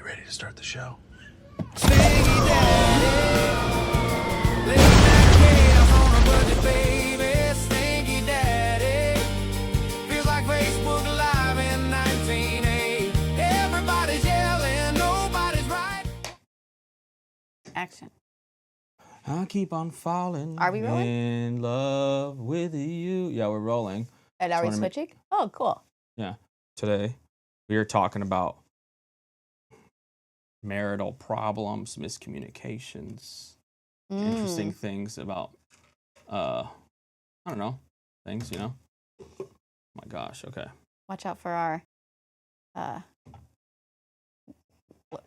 ready to start the show? Stinky Daddy, living that chaos on a budget, baby. Stinky Daddy, feels like Facebook Live in 1980. Everybody's yelling, nobody's right. Action. I keep on falling. Are we rolling? In love with you. Yeah, we're rolling. And are we wanna make- switching? Oh, cool. Yeah. Today, we are talking about marital problems, miscommunications, interesting things about, I don't know, things, you know? Oh my gosh, okay. Watch out for our,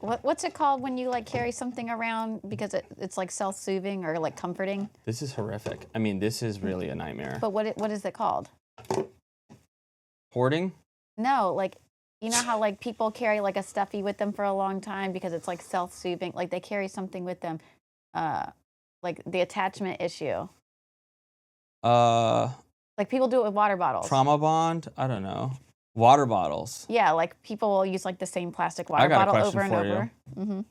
what's it called when you like carry something around because it's like self-soothing or like comforting? This is horrific. I mean, this is really a nightmare. But what is it called? Hoarding? No, like, you know how like people carry like a stuffy with them for a long time because it's like self-soothing, like they carry something with them, like the attachment issue. Like people do it with water bottles. Trauma bond? I don't know. Water bottles. Yeah, like people will use like the same plastic water I got a bottle question over and for you. over. Mm-hmm.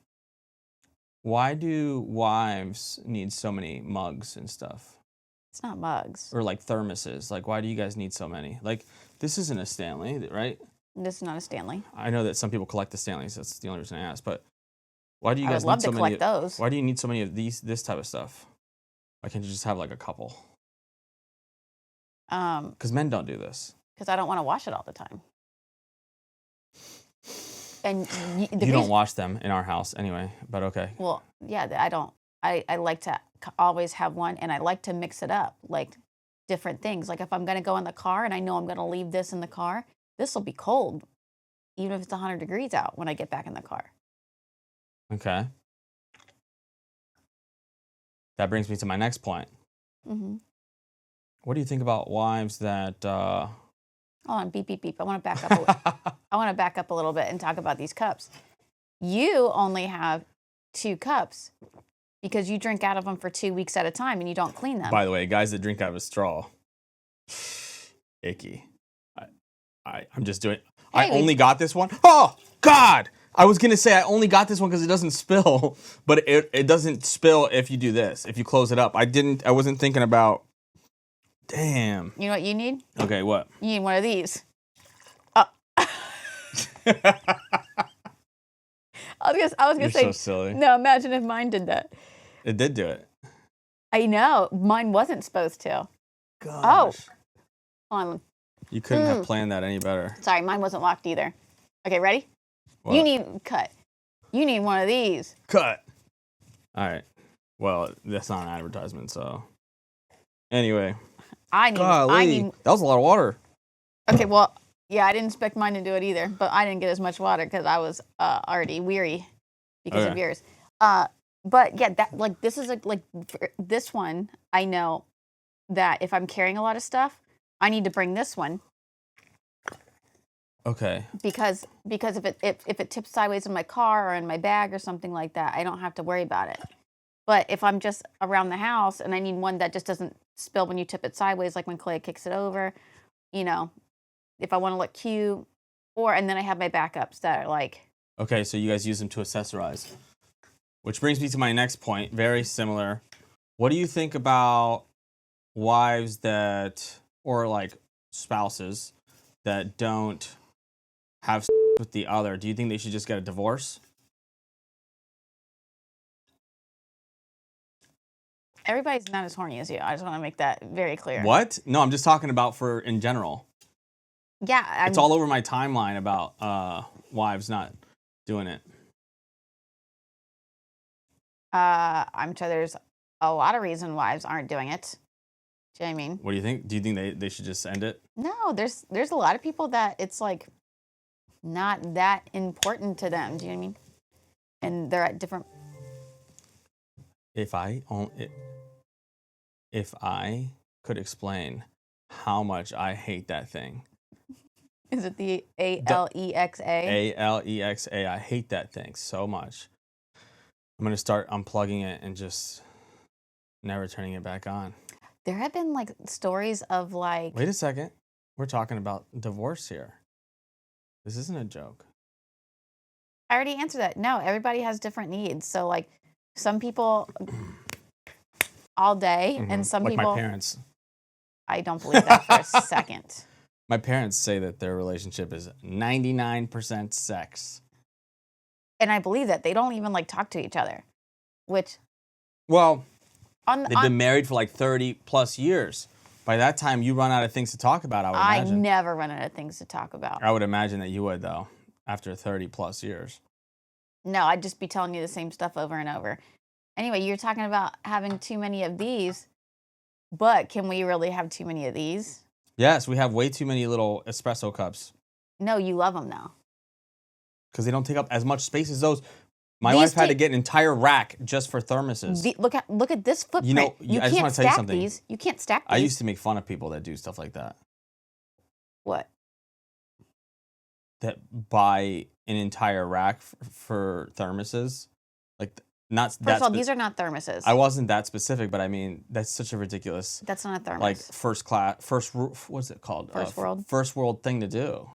Why do wives need so many mugs and stuff? It's not mugs. Or like thermoses? Like, why do you guys need so many? Like, this isn't a Stanley, right? This is not a Stanley. I know that some people collect the Stanleys. That's the only reason I asked. But why do you I guys would love need so to many? collect those. Why do you need so many of this type of stuff? Why can't you just have like a couple? Because men don't do this. Because I don't want to wash it all the time. And You don't wash them in our house anyway. But okay. Well, yeah, I don't. I like to always have one, and I like to mix it up, like different things. Like if I'm going to go in the car and I know I'm going to leave this in the car, this will be cold, even if it's 100 degrees out when I get back in the car. Okay. That brings me to my next point. Mm-hmm. What do you think about wives that? Hold on, beep, beep, beep. I want to back up. I want to back up a little bit and talk about these cups. You only have 2 cups because you drink out of them for 2 weeks at a time and you don't clean them. By the way, guys that drink out of a straw, icky. I'm just doing. I only got this one. Oh God! I was gonna say I only got this one because it doesn't spill, but it doesn't spill if you do this. If you close it up, I wasn't thinking about. Damn. You know what you need? Okay, what? You need one of these. I was gonna You're say. so silly. No, imagine if mine did that. It did do it. I know. Mine wasn't supposed to. Gosh. Hold on. You couldn't have planned that any better. Sorry, mine wasn't locked either. Okay, ready? What? You need cut. You need one of these. Cut. All right. Well, that's not an advertisement, so. Anyway. Golly, that was a lot of water. Okay, well, yeah, I didn't expect mine to do it either, but I didn't get as much water because I was already weary because of yours. But yeah, that like this is like for this one. I know that if I'm carrying a lot of stuff, I need to bring this one Okay. because if it tips sideways in my car or in my bag or something like that, I don't have to worry about it. But if I'm just around the house and I need one that just doesn't spill when you tip it sideways, like when Clay kicks it over, you know, if I want to look cute, and then I have my backups that are like. Okay, so you guys use them to accessorize. Which brings me to my next point, very similar. What do you think about wives or like spouses that don't have with the other? Do you think they should just get a divorce? Everybody's not as horny as you. I just want to make that very clear. What? No, I'm just talking about for in general. Yeah. It's all over my timeline about wives not doing it. I'm sure there's a lot of reasons wives aren't doing it. Do you know what I mean? What do you think? Do you think they should just end it? No, there's a lot of people that it's like not that important to them. Do you know what I mean? And they're at different. If I could explain how much I hate that thing. Is it the ALEXA? ALEXA. I hate that thing so much. I'm going to start unplugging it and just never turning it back on. There have been like stories of like. Wait a second. We're talking about divorce here. This isn't a joke. I already answered that. No, everybody has different needs. So like some people all day and some Like people my parents. I don't believe that for a second. My parents say that their relationship is 99% sex. And I believe that they don't even like talk to each other, which Well, on they've been married for like 30 plus years. By that time, you run out of things to talk about, I would I imagine. never run out of things to talk about. I would imagine that you would, though, after 30 plus years. No, I'd just be telling you the same stuff over and over. Anyway, you're talking about having too many of these, but can we really have too many of these? Yes, we have way too many little espresso cups No, you love them though. because they don't take up as much space as those. My These wife had to take- get an entire rack just for thermoses. Look at this footprint. know, you I just can't wanna tell you stack something. these. You can't stack these. I used to make fun of people that do stuff like that, What? that buy an entire rack for thermoses. Like, not First that of all, these are not thermoses. I wasn't that specific, but I mean, that's such a ridiculous, That's not a thermos. like, what's it called? First world thing to do.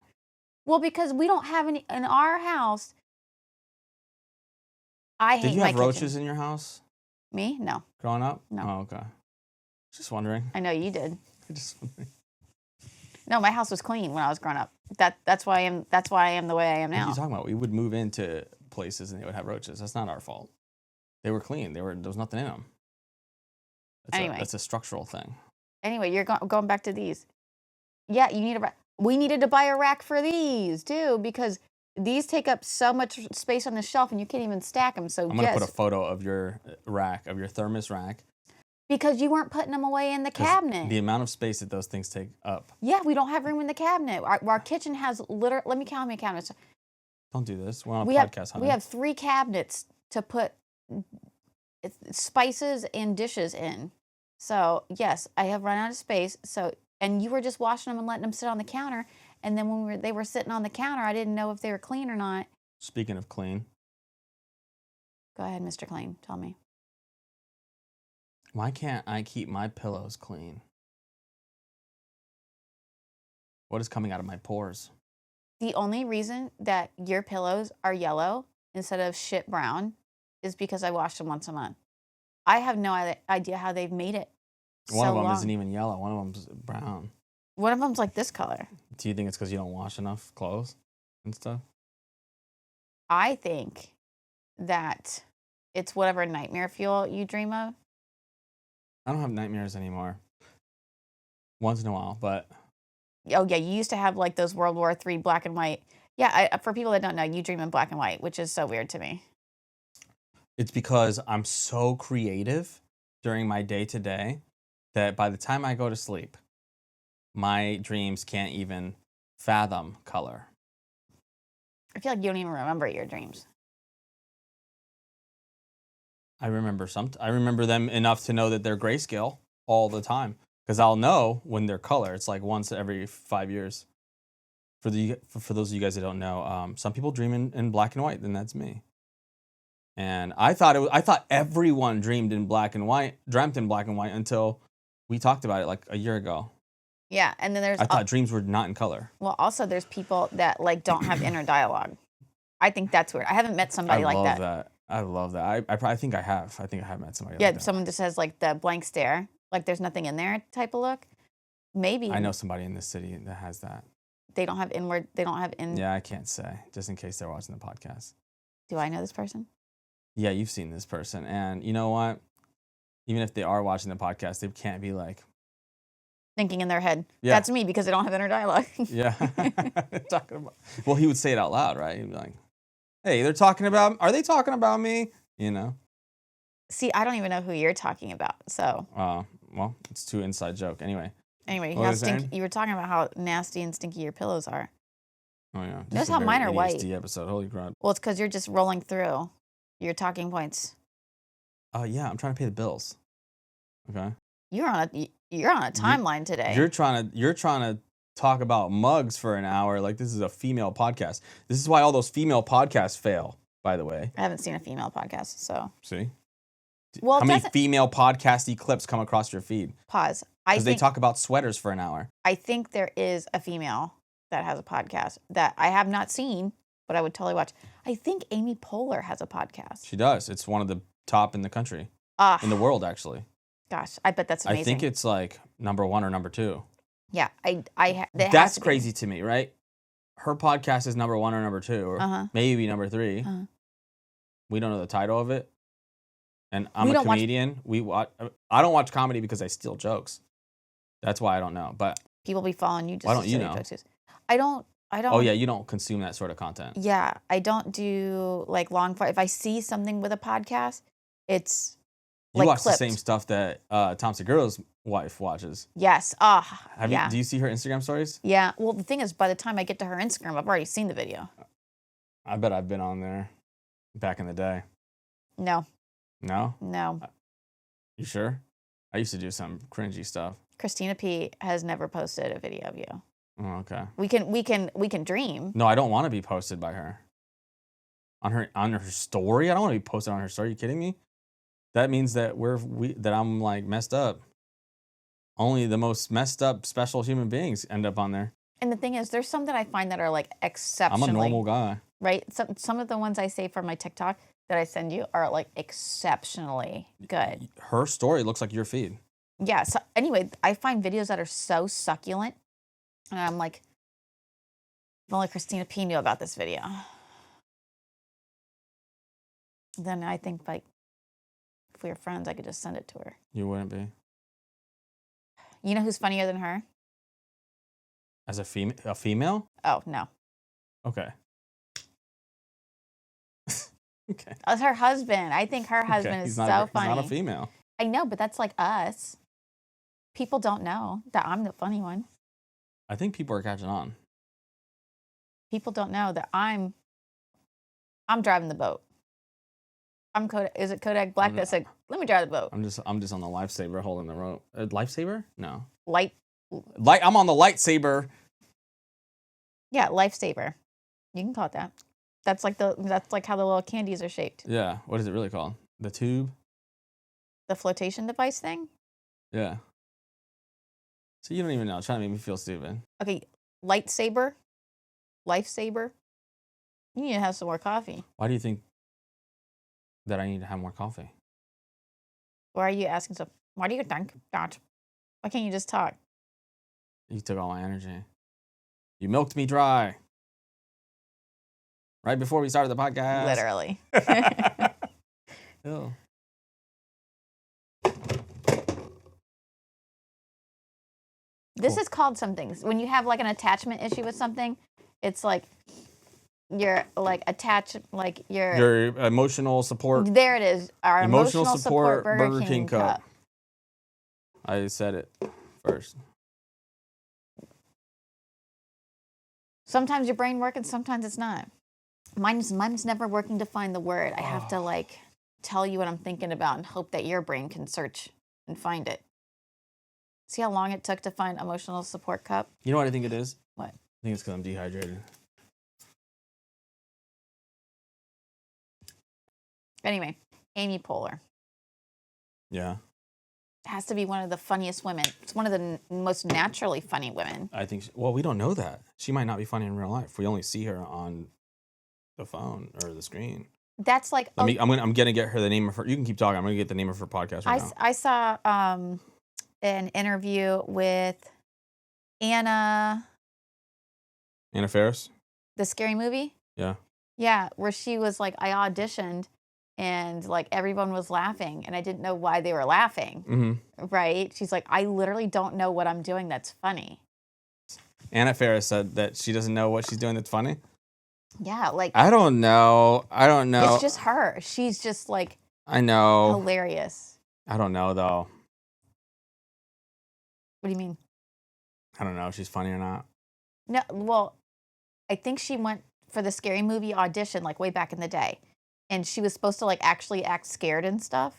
Well, because we don't have any in our house. I hate Did you my have kitchen. roaches in your house Me? No. growing up? No. Oh, okay. Just wondering. I know you did. Just wondering. No, my house was clean when I was growing up. That's why I am the way I am What are now. you talking about? We would move into places and they would have roaches. That's not our fault. They were clean. There was nothing in them. Anyway. That's a structural thing. Anyway, you're going back to these. Yeah, you need we needed to buy a rack for these too because these take up so much space on the shelf and you can't even stack them. So I'm gonna put a photo of your rack, of your thermos rack. Because you weren't putting them away in the 'Cause cabinet. The amount of space that those things take up. Yeah, we don't have room in the cabinet. Our kitchen has let me count how many cabinets. Don't do this. We're on a We podcast, have, honey. we have 3 cabinets to put spices and dishes in. So yes, I have run out of space. So and you were just washing them and letting them sit on the counter. And then when they were sitting on the counter, I didn't know if they were clean or not. Speaking of clean, Go ahead, Mr. Clean. Tell me. why can't I keep my pillows clean? What is coming out of my pores? The only reason that your pillows are yellow instead of shit brown is because I wash them once a month. I have no idea how they've made it. One of them long. isn't even yellow. One of them's brown. One of them's like this color. Do you think it's because you don't wash enough clothes and stuff? I think that it's whatever nightmare fuel you dream of. I don't have nightmares anymore. Once in a while, but Oh yeah, you used to have like those World War III black and white. Yeah, for people that don't know, you dream in black and white, which is so weird to me. it's because I'm so creative during my day to day that by the time I go to sleep, my dreams can't even fathom color. I feel like you don't even remember your dreams. I remember them enough to know that they're grayscale all the time because I'll know when they're color. It's like once every 5 years. For those of you guys that don't know, some people dream in black and white, and that's me. And I thought everyone dreamt in black and white until we talked about it like a year ago. Yeah, and then there's I thought dreams were not in color. well, also there's people that like don't have inner dialogue. I think that's weird. I haven't met somebody like that. I love that. I think I have. I think I have met somebody Yeah, like that. someone just has like the blank stare, like there's nothing in there type of look. Maybe I know somebody in this city that has that. they don't have inward. They don't have in. Yeah, I can't say, just in case they're watching the podcast. Do I know this person? Yeah, you've seen this person. And you know what? Even if they are watching the podcast, they can't be like, Thinking in their head. Yeah. That's me because they don't have inner dialogue. yeah. Talking about. Well, he would say it out loud, right? He'd be like, hey, are they talking about me? You know? See, I don't even know who you're talking about. So Well, it's too inside joke. Anyway. anyway, What how was I saying? stinky, you were talking about how nasty and stinky your pillows are. Oh, yeah. Notice a how very mine are white. ADHD episode. Holy crap. Well, it's because you're just rolling through your talking points. Yeah, I'm trying to pay the bills. Okay. You're on a timeline today. You're trying to talk about mugs for an hour like this is a female podcast. This is why all those female podcasts fail, by the way. I haven't seen a female podcast, so See? well, How many female podcasty clips come across your feed? pause. Because they talk about sweaters for an hour. I think there is a female that has a podcast that I have not seen. but I would totally watch. I think Amy Poehler has a podcast. She does. It's one of the top in the country, in the world, actually. Gosh, I bet that's amazing. I think it's like number 1 or number 2. Yeah, That's crazy to me, right? Her podcast is number 1 or number 2, or maybe number 3. Uh-huh. We don't know the title of it. And I'm We a don't watch- comedian. I don't watch comedy because I steal jokes. That's why I don't know. But People be following you just why don't to you steal your know? jokes. I don't. Oh yeah, you don't consume that sort of content. Yeah, I don't do like long form. If I see something with a podcast, it's You like watch clipped. the same stuff that Tom Segura's wife watches. Yes. Yeah. Do you see her Instagram stories? Yeah. Well, the thing is, by the time I get to her Instagram, I've already seen the video. I bet I've been on there back in the day. No. No? No. You sure? I used to do some cringy stuff. Christina P has never posted a video of you. Oh, okay. We can dream. No, I don't want to be posted by her. On her story? I don't want to be posted on her story. Are you kidding me? That means that that I'm like messed up. Only the most messed up special human beings end up on there. And the thing is, there's some that I find that are like I'm exceptionally. a normal guy. Right? Some of the ones I say from my TikTok that I send you are like exceptionally good. Her story looks like your feed. Yeah. So anyway, I find videos that are so succulent, and I'm like, if only Christina P knew about this video. Then I think like, if we were friends, I could just send it to her. You wouldn't be. You know who's funnier than her? As a female? Oh no, Okay. Okay. it's her husband. I think her husband is so funny. He's not a female. I know, but that's like us. People don't know that I'm the funny one. I think people are catching on. People don't know that I'm driving the boat. Is it Kodak Black that said, "Let me drive the boat"? I'm just on the lifesaver holding the rope. Lifesaver? No. I'm on the lightsaber. Yeah, lifesaver. You can call it that. That's like how the little candies are shaped. Yeah. What is it really called? The tube? The flotation device thing? Yeah. So you don't even know. Trying to make me feel stupid. Okay, lightsaber? Lifesaver? You need to have some more coffee. Why do you think that I need to have more coffee? Why are you asking so? Why do you think that? Why can't you just talk? You took all my energy. You milked me dry. Right before we started the podcast. Literally. Ew. This Cool. is called something. When you have like an attachment issue with something, it's like you're like attached, like Your emotional support. There it is. Our Emotional emotional support support Burger King cup. I said it first. Sometimes your brain works and sometimes it's not. Mine's never working to find the word. I have to like tell you what I'm thinking about and hope that your brain can search and find it. See how long it took to find emotional support cup? You know what I think it is? What? I think it's because I'm dehydrated. Anyway, Amy Poehler. Yeah. Has to be one of the funniest women. It's one of the most naturally funny women. I think, well, we don't know that. She might not be funny in real life. We only see her on the phone or the screen. That's like... I'm going to get her the name of her... You can keep talking. I'm going to get the name of her podcast right now. I saw an interview with Anna... Anna Faris? The Scary Movie? Yeah. Yeah, where she was like, I auditioned and like everyone was laughing and I didn't know why they were laughing. Mm-hmm. Right? She's like, I literally don't know what I'm doing that's funny. Anna Faris said that she doesn't know what she's doing that's funny? Yeah, like... I don't know. It's just her. She's just like... I know. Hilarious. I don't know, though. What do you mean? I don't know if she's funny or not. No, well, I think she went for the Scary Movie audition like way back in the day. And she was supposed to like actually act scared and stuff.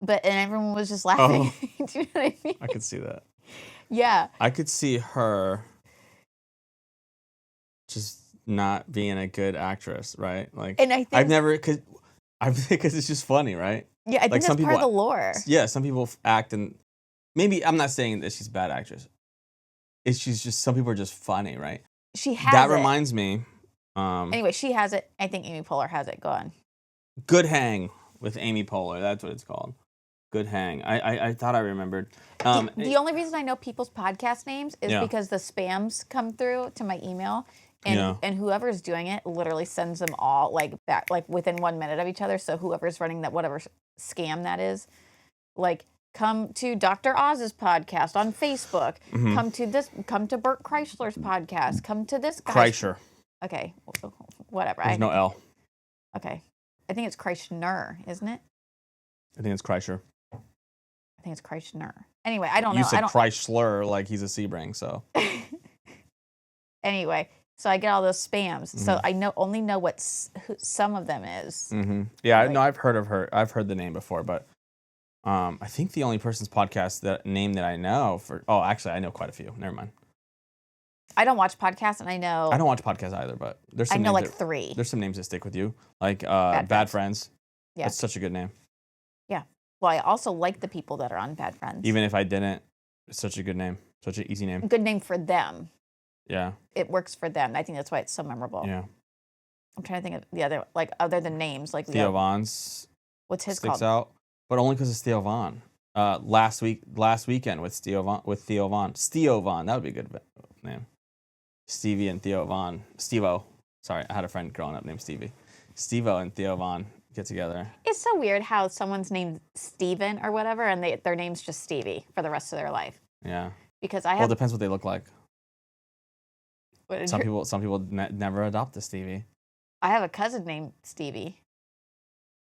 And everyone was just laughing. Oh. Do you know what I mean? I could see that. Yeah. I could see her just not being a good actress, right? Like, And I think because it's just funny, right? Yeah, I think like that's part of the lore. Yeah, some people act and maybe I'm not saying that she's a bad actress. She's just some people are just funny, right? She has That it. reminds me, Anyway, she has it. I think Amy Poehler has it. Go on. Good Hang with Amy Poehler. That's what it's called. Good Hang. I thought I remembered. The only reason I know people's podcast names is Yeah. because the spams come through to my email, and whoever's doing it literally sends them all like back like within 1 minute of each other. So whoever's running that whatever scam that is, like come to Dr. Oz's podcast on Facebook. Come to Bert Kreischer's podcast. Come to this guy's. Kreischer. Okay, whatever. There's no L. Okay, I think it's Kreischer, isn't it? I think it's Kreischer. I think it's Kreischer. Anyway, I don't know. You said I don't. Chrysler like he's a Sebring, so. Anyway, so I get all those spams. So I only know what some of them is. Yeah, Like- no, I've heard of her. I've heard the name before, but I think the only person's podcast that I know actually I know quite a few. Never mind. I don't watch podcasts, and I know. I don't watch podcasts either, but there's some I know names like 3. there's some names that stick with you, like Bad Friends. Yeah. That's such a good name. Yeah. Well, I also like the people that are on Bad Friends. Even if I didn't, it's such a good name, such an easy name. Good name for them. Yeah. It works for them. I think that's why it's so memorable. Yeah. I'm trying to think of the other, like other than names, like Theo Von's what's his sticks called? out, but only because it's Theo Von. Last weekend with Theo Von. Steo Von, that would be a good name. Stevie and Theo Von. Steve-O. Sorry, I had a friend growing up named Stevie. Steve-O and Theo Von get together. It's so weird how someone's named Steven or whatever, and their name's just Stevie for the rest of their life. Yeah. Because I Well, have. it depends what they look like. Some people never adopt a Stevie. I have a cousin named Stevie.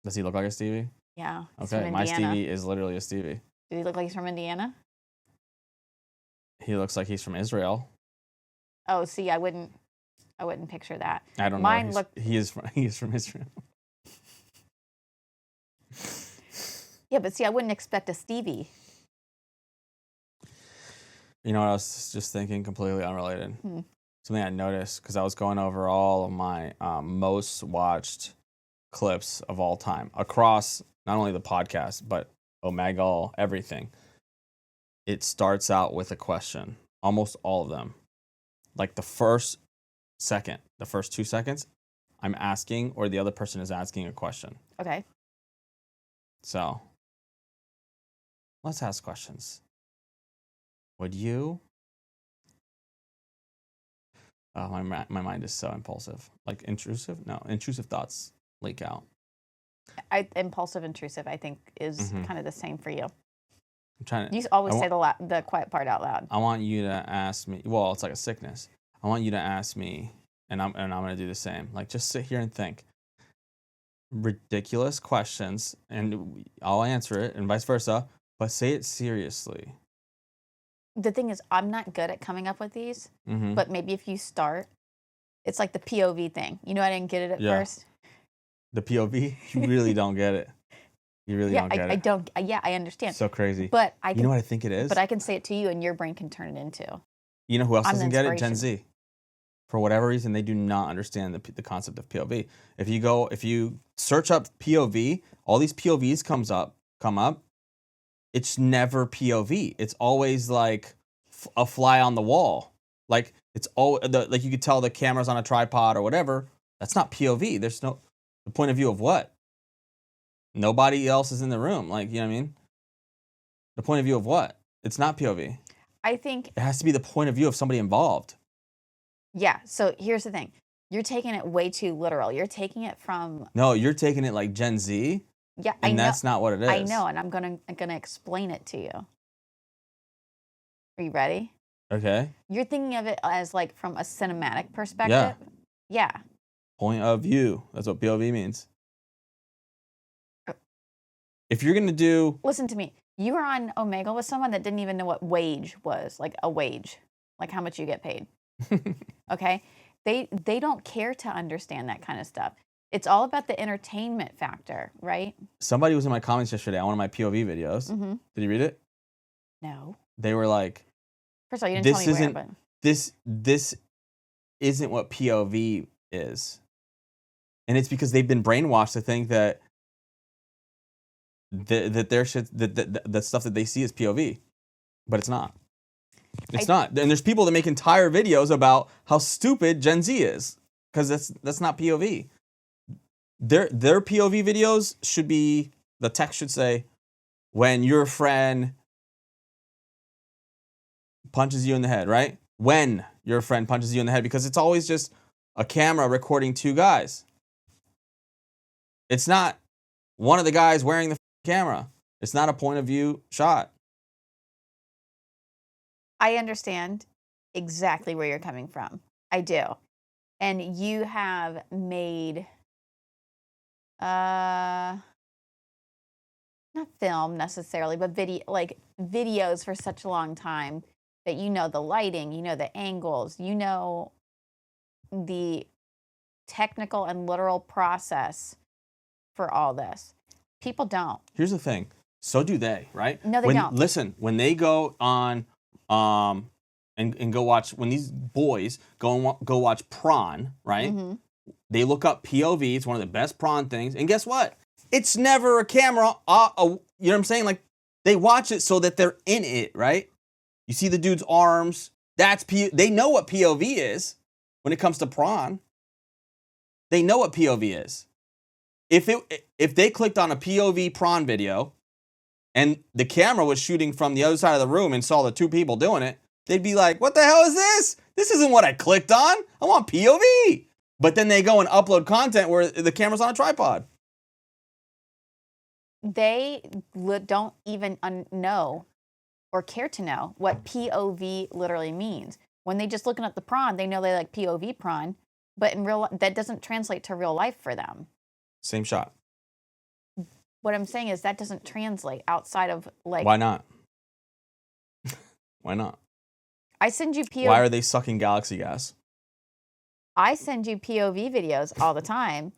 Does he look like a Stevie? Yeah. He's Okay, from my Indiana. Stevie is literally a Stevie. Did he look like he's from Indiana? He looks like he's from Israel. Oh, see, I wouldn't picture that. I don't Mine know. look. He is from Israel. Yeah, but see, I wouldn't expect a Stevie. You know what I was just thinking? Completely unrelated. Something I noticed because I was going over all of my most watched clips of all time across not only the podcast but Omegle, everything. It starts out with a question. Almost all of them. Like the first 2 seconds, I'm asking or the other person is asking a question. Okay. So, let's ask questions. Would you? Oh, my mind is so impulsive. Like intrusive? No, intrusive thoughts leak out. Impulsive, intrusive, I think is kind of the same for you. I'm trying to. You always say the quiet part out loud. I want you to ask me. Well, it's like a sickness. I want you to ask me, and I'm gonna do the same. Like just sit here and think. Ridiculous questions, and I'll answer it, and vice versa. But say it seriously. The thing is, I'm not good at coming up with these, but maybe if you start, it's like the POV thing. You know, I didn't get it at first. The POV, you really don't get it. You really don't get it. I don't. Yeah, I understand. So crazy. But I can, you know what I think it is? But I can say it to you, and your brain can turn it into. You know who else I'm the doesn't get it? Gen inspiration. Z. For whatever reason, they do not understand the concept of POV. If you search up POV, all these POVs come up. It's never POV. It's always like a fly on the wall. Like it's all like you could tell the camera's on a tripod or whatever. That's not POV. There's the point of view of what? Nobody else is in the room. Like, you know what I mean? The point of view of what? It's not POV. I think It has to be the point of view of somebody involved. Yeah. So here's the thing. You're taking it way too literal. You're taking it from. No, you're taking it like Gen Z. Yeah, And that's not what it is. I know, and I'm gonna explain it to you. Are you ready? Okay. You're thinking of it as like from a cinematic perspective. Yeah. Point of view. That's what POV means. If you're gonna do Listen to me. You were on Omegle with someone that didn't even know what wage was, like a wage, like how much you get paid. Okay? They don't care to understand that kind of stuff. It's all about the entertainment factor, right? Somebody was in my comments yesterday on one of my POV videos. Mm-hmm. Did you read it? No. They were like, First of all, you didn't tell me where, but this isn't what POV is. And it's because they've been brainwashed to think that their shit, the stuff that they see is POV. But it's not. It's not. And there's people that make entire videos about how stupid Gen Z is. because that's not POV. Their POV videos should be, the text should say, when your friend punches you in the head, right? When your friend punches you in the head, because it's always just a camera recording two guys. It's not one of the guys wearing the camera. It's not a point of view shot. I understand exactly where you're coming from. I do. And you have made not film necessarily, but videos for such a long time that you know the lighting, you know the angles, you know the technical and literal process for all this. People don't. Here's the thing. So do they, right? No, they don't. Listen, when they go on and go watch, when these boys go watch Prawn, right? Mm-hmm. They look up POV. It's one of the best Prawn things. And guess what? It's never a camera. You know what I'm saying? Like, they watch it so that they're in it, right? You see the dude's arms. They know what POV is when it comes to Prawn. They know what POV is. If they clicked on a POV Prawn video and the camera was shooting from the other side of the room and saw the two people doing it, they'd be like, what the hell is this? This isn't what I clicked on. I want POV. But then they go and upload content where the camera's on a tripod. They don't even know or care to know what POV literally means. When they just looking at the prawn, they know they like POV prawn, but in real that doesn't translate to real life for them. Same shot. What I'm saying is that doesn't translate outside of like. Why not? Why not? I send you POV. Why are they sucking galaxy gas? I send you POV videos all the time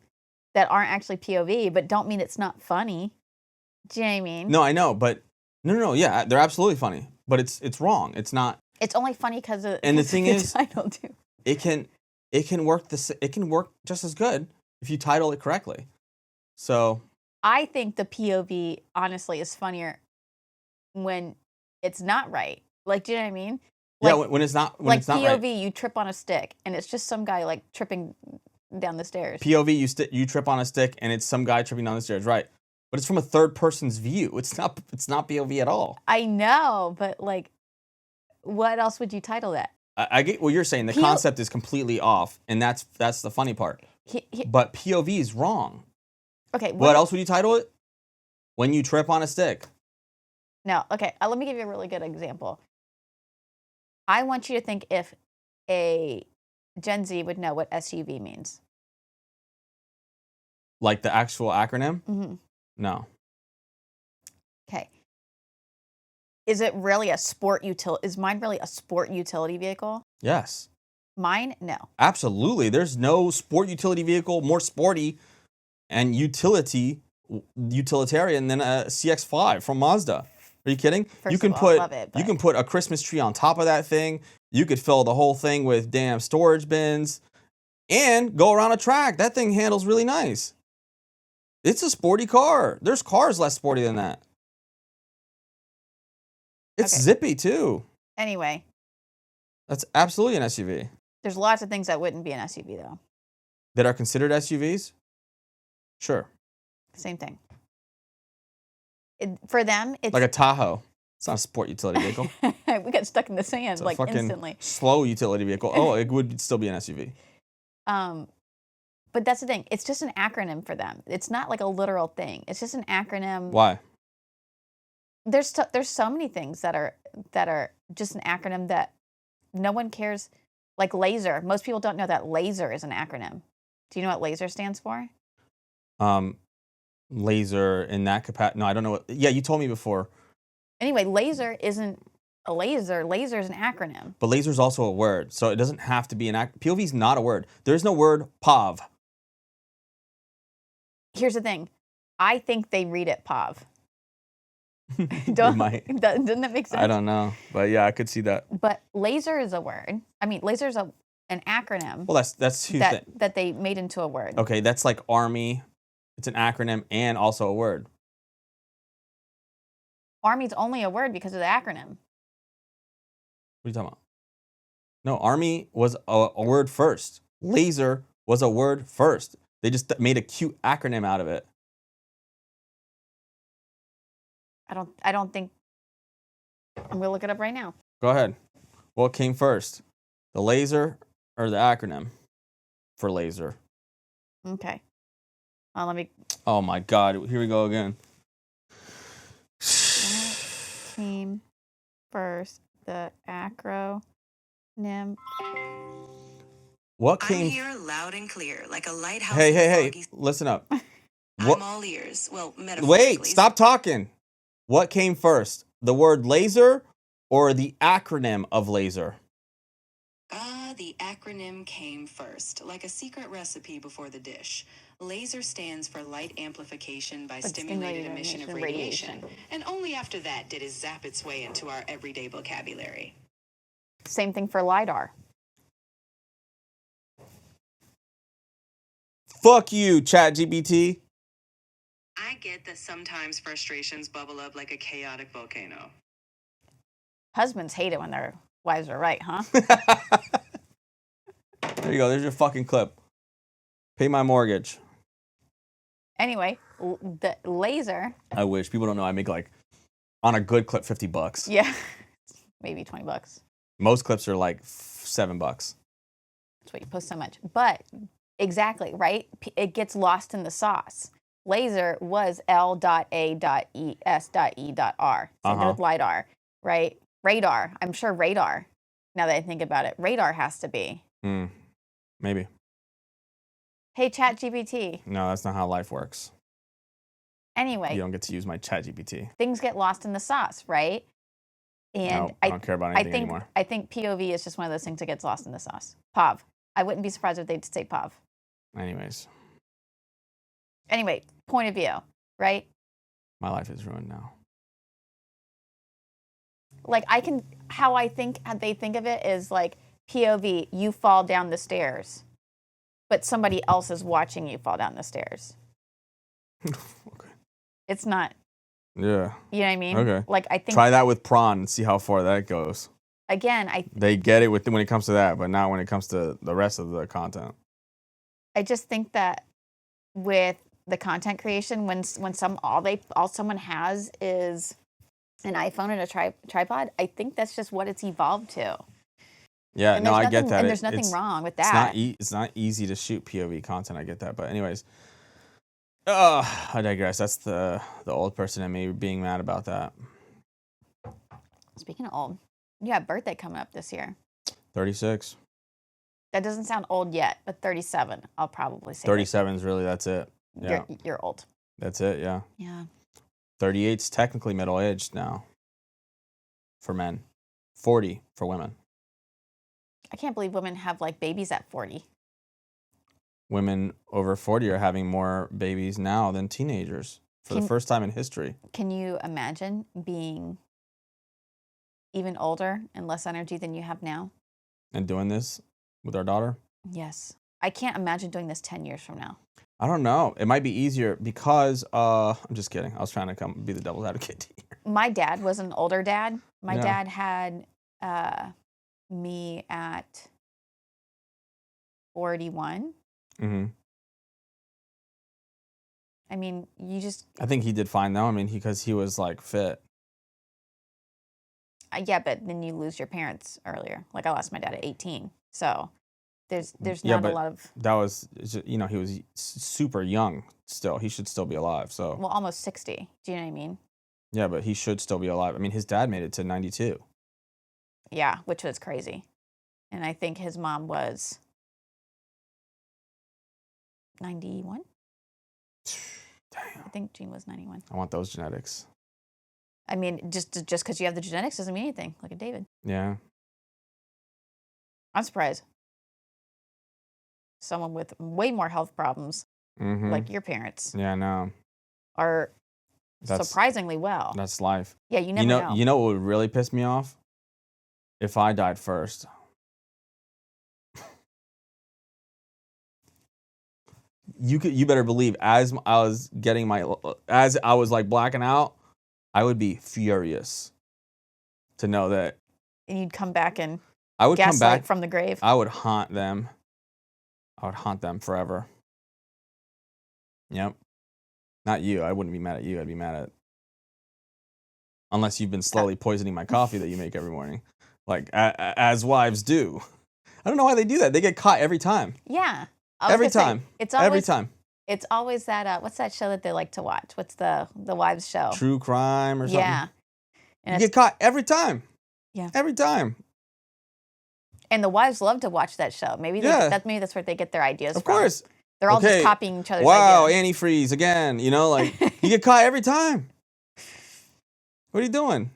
that aren't actually POV, but don't mean it's not funny. Do you know what I mean? No, I know, but no, yeah, they're absolutely funny, but it's wrong. It's not. It's only funny because of. And the thing is, title too. It can work just as good if you title it correctly. So I think the POV honestly is funnier when it's not right. Like, do you know what I mean? Like, yeah, when it's not when like it's not POV, right. you trip on a stick and it's just some guy like tripping down the stairs. POV, you trip on a stick and it's some guy tripping down the stairs, right? But it's from a third person's view. It's not POV at all. I know, but like, what else would you title that? I get what you're saying. The concept is completely off, and that's the funny part. But POV is wrong. Okay. What else would you title it? When you trip on a stick. No. Okay. Let me give you a really good example. I want you to think if a Gen Z would know what SUV means. Like the actual acronym? Mm-hmm. No. Okay. Is it really a sport utility? Is mine really a sport utility vehicle? Yes. Mine? No. Absolutely. There's no sport utility vehicle more sporty and utilitarian than a CX-5 from Mazda. Are you kidding? You can put a Christmas tree on top of that thing. You could fill the whole thing with damn storage bins and go around a track. That thing handles really nice. It's a sporty car. There's cars less sporty than that. It's zippy too. Anyway. That's absolutely an SUV. There's lots of things that wouldn't be an SUV though. That are considered SUVs? Sure. Same thing. For them, it's like a Tahoe. It's not a sport utility vehicle. We got stuck in the sand It's like a fucking instantly. Slow utility vehicle. Oh, it would still be an SUV. But that's the thing. It's just an acronym for them. It's not like a literal thing. It's just an acronym. Why? There's so many things that are just an acronym that no one cares. Like laser. Most people don't know that laser is an acronym. Do you know what laser stands for? Laser in that capacity. No, I don't know what. Yeah, you told me before. Anyway, laser isn't a laser. Laser is an acronym. But laser is also a word, so it doesn't have to be an POV is not a word. There's no word POV. Here's the thing. I think they read it POV. Doesn't that make sense? I don't know, but yeah, I could see that. But laser is a word. I mean, laser is an acronym. Well, that's two things that they made into a word. Okay, that's like Army. It's an acronym and also a word. Army's only a word because of the acronym. What are you talking about? No, Army was a word first. Laser was a word first? They just made a cute acronym out of it. I don't think. I'm gonna look it up right now. Go ahead. What came first? The laser or the acronym for laser? Okay. Let me. Oh my God. Here we go again. What came first? The acronym. What I'm came? here loud and clear, like a lighthouse. Hey, in a hey, hey! foggy- Listen up. I'm What? all ears. Well, metaphorically. Wait! Stop talking. What came first? The word laser or the acronym of laser? The acronym came first, like a secret recipe before the dish. Laser stands for light amplification by stimulated emission of radiation. And only after that did it zap its way into our everyday vocabulary. Same thing for LiDAR. Fuck you, ChatGPT. I get that sometimes frustrations bubble up like a chaotic volcano. Husbands hate it when their wives are right, huh? There you go. There's your fucking clip. Pay my mortgage. Anyway, the laser. I wish. People don't know I make like, on a good clip, $50. Yeah. Maybe $20. Most clips are like $7. That's why you post so much. But exactly, right? It gets lost in the sauce. Laser was L.A.E.S.E.R. Same thing with LiDAR, right? Radar. I'm sure radar, now that I think about it. Radar has to be. Maybe. Hey, ChatGPT. No, that's not how life works. Anyway. You don't get to use my ChatGPT. Things get lost in the sauce, right? And no, I don't care about anything anymore. I think POV is just one of those things that gets lost in the sauce. POV. I wouldn't be surprised if they'd say POV. Anyways. Anyway, point of view, right? My life is ruined now. Like how they think of it is like POV, you fall down the stairs, but somebody else is watching you fall down the stairs. Okay. It's not. Yeah. You know what I mean? Okay. Like I think. Try that with prawn and see how far that goes. Again, They get it when it comes to that, but not when it comes to the rest of the content. I just think that with the content creation, when all someone has is an iPhone and a tripod, I think that's just what it's evolved to. Yeah, no, I get that. And there's nothing wrong with that. It's not easy to shoot POV content. I get that, but anyways, I digress. That's the old person in me being mad about that. Speaking of old, you have a birthday coming up this year. 36. That doesn't sound old yet, but 37, I'll probably say. 37 is really, that's it. Yeah. You're old. That's it, yeah. Yeah. 38's technically middle-aged now for men. 40 for women. I can't believe women have like babies at 40. Women over 40 are having more babies now than teenagers for the first time in history. Can you imagine being even older and less energy than you have now? And doing this with our daughter? Yes. I can't imagine doing this 10 years from now. I don't know. It might be easier because, I'm just kidding. I was trying to be the devil's advocate here. My dad was an older dad. My Yeah. dad had me at 41. Mm-hmm. I mean, I think he did fine though. I mean, because he was like fit. Yeah, but then you lose your parents earlier. Like I lost my dad at 18. So there's Yeah, not but a lot of. that was, he was super young still. He should still be alive. So Well, almost 60. Do you know what I mean? yeah, but he should still be alive. I mean, his dad made it to 92. Yeah, which was crazy. And I think his mom was 91. Damn. I think Jean was 91. I want those genetics. I mean, just because you have the genetics doesn't mean anything. Look at David. Yeah. I'm surprised. Someone with way more health problems, Mm-hmm. like your parents, Yeah, no. are That's- surprisingly well. That's life. Yeah, you never know. You know what would really piss me off? If I died first. You better believe as I was like blacking out, I would be furious to know that And you'd come back and I would come gaslight back from the grave. I would haunt them I would haunt them forever. Yep. Not you. I wouldn't be mad at you. I'd be mad at... Unless you've been slowly poisoning my coffee that you make every morning. Like, as wives do. I don't know why they do that. They get caught every time. Yeah. Every time. It's always, every time. It's always that, what's that show that they like to watch? What's the wives show? True crime or something. Yeah. And You get caught every time. Yeah. Every time. And the wives love to watch that show. Maybe maybe that's where they get their ideas from. Of course. They're all just copying each other's wow, ideas. antifreeze again. You know, like, you get caught every time. What are you doing?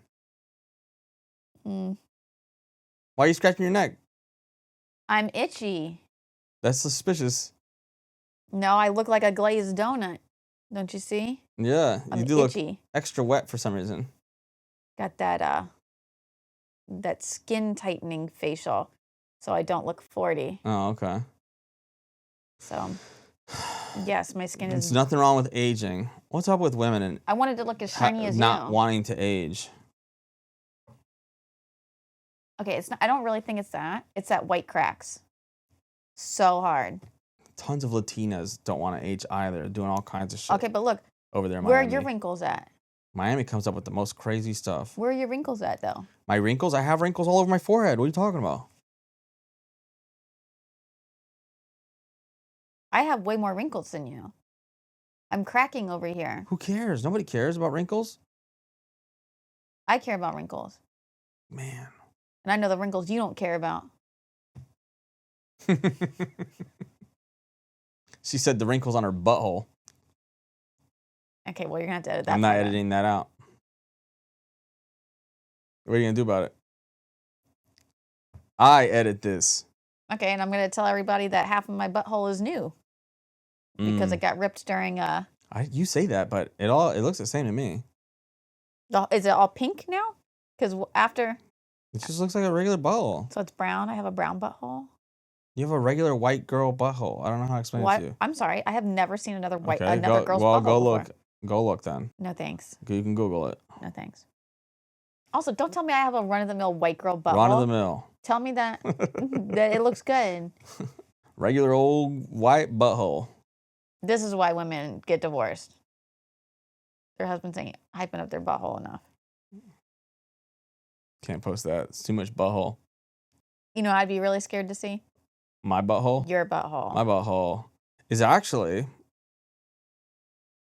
Mm. Why are you scratching your neck? I'm itchy. That's suspicious. No, I look like a glazed donut. Don't you see? Yeah, I'm you do itchy. look extra wet for some reason. Got that skin tightening facial, so I don't look 40. Oh, okay. So, yes, my skin is... There's nothing wrong with aging. What's up with women and I wanted to look as shiny as not you. wanting to age? Okay, it's not, I don't really think it's that. It's that white cracks. So hard. Tons of Latinas don't want to age either, doing all kinds of shit. Okay, but look, over there in where Miami. are your wrinkles at? Miami comes up with the most crazy stuff. Where are your wrinkles at, though? My wrinkles? I have wrinkles all over my forehead. What are you talking about? I have way more wrinkles than you. I'm cracking over here. Who cares? Nobody cares about wrinkles. I care about wrinkles. Man. And I know the wrinkles you don't care about. She said the wrinkles on her butthole. Okay, well, you're going to have to edit that. I'm not editing that out. What are you going to do about it? I edit this. Okay, and I'm going to tell everybody that half of my butthole is new. Because it got ripped during you say that, but it looks the same to me. Is it all pink now? Because after... It just looks like a regular butthole. So it's brown? I have a brown butthole? You have a regular white girl butthole. I don't know how to explain it to you. I'm sorry. I have never seen another girl's Well, butthole go before. look. Go look then. No thanks. You can Google it. No thanks. Also, don't tell me I have a run-of-the-mill white girl butthole. Run-of-the-mill. Tell me that that it looks good. Regular old white butthole. This is why women get divorced. Their husbands ain't hyping up their butthole enough. Can't post that. It's too much butthole. You know, I'd be really scared to see My butthole? your butthole. My butthole is actually...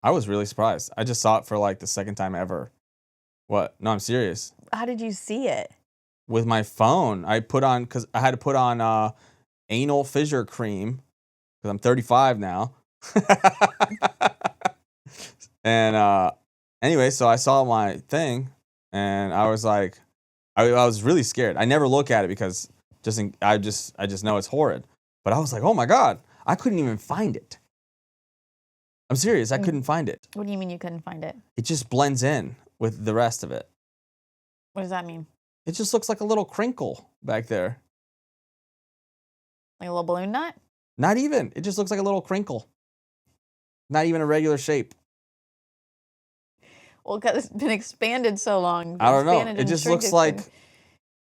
I was really surprised. I just saw it for like the second time ever. What? No, I'm serious. How did you see it? With my phone. Because I had to put on anal fissure cream. Because I'm 35 now. And anyway, so I saw my thing. And I was like... I was really scared. I never look at it because I just know it's horrid. But I was like, oh my God, I couldn't even find it. I'm serious, I couldn't find it. What do you mean you couldn't find it? It just blends in with the rest of it. What does that mean? It just looks like a little crinkle back there. Like a little balloon nut? Not even. It just looks like a little crinkle. Not even a regular shape. Well, because it's been expanded so long. I don't know. It just looks like...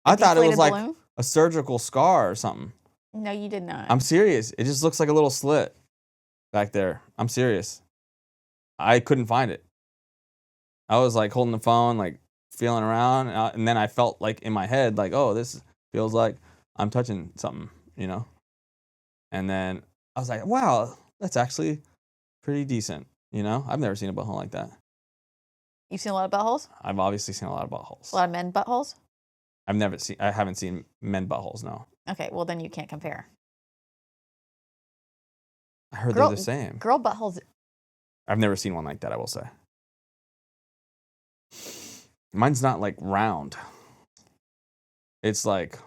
I thought it was like balloon? a surgical scar or something. No, you did not. I'm serious. It just looks like a little slit back there. I'm serious. I couldn't find it. I was like holding the phone, like feeling around, and then I felt like in my head, like, oh, this feels like I'm touching something, you know? And then I was like, wow, that's actually pretty decent, you know? I've never seen a butthole like that. You've seen a lot of buttholes? I've obviously seen a lot of buttholes. A lot of men buttholes? I haven't seen men buttholes, no. Okay, well then you can't compare. I heard they're the same. Girl buttholes. I've never seen one like that, I will say. Mine's not like round. It's like...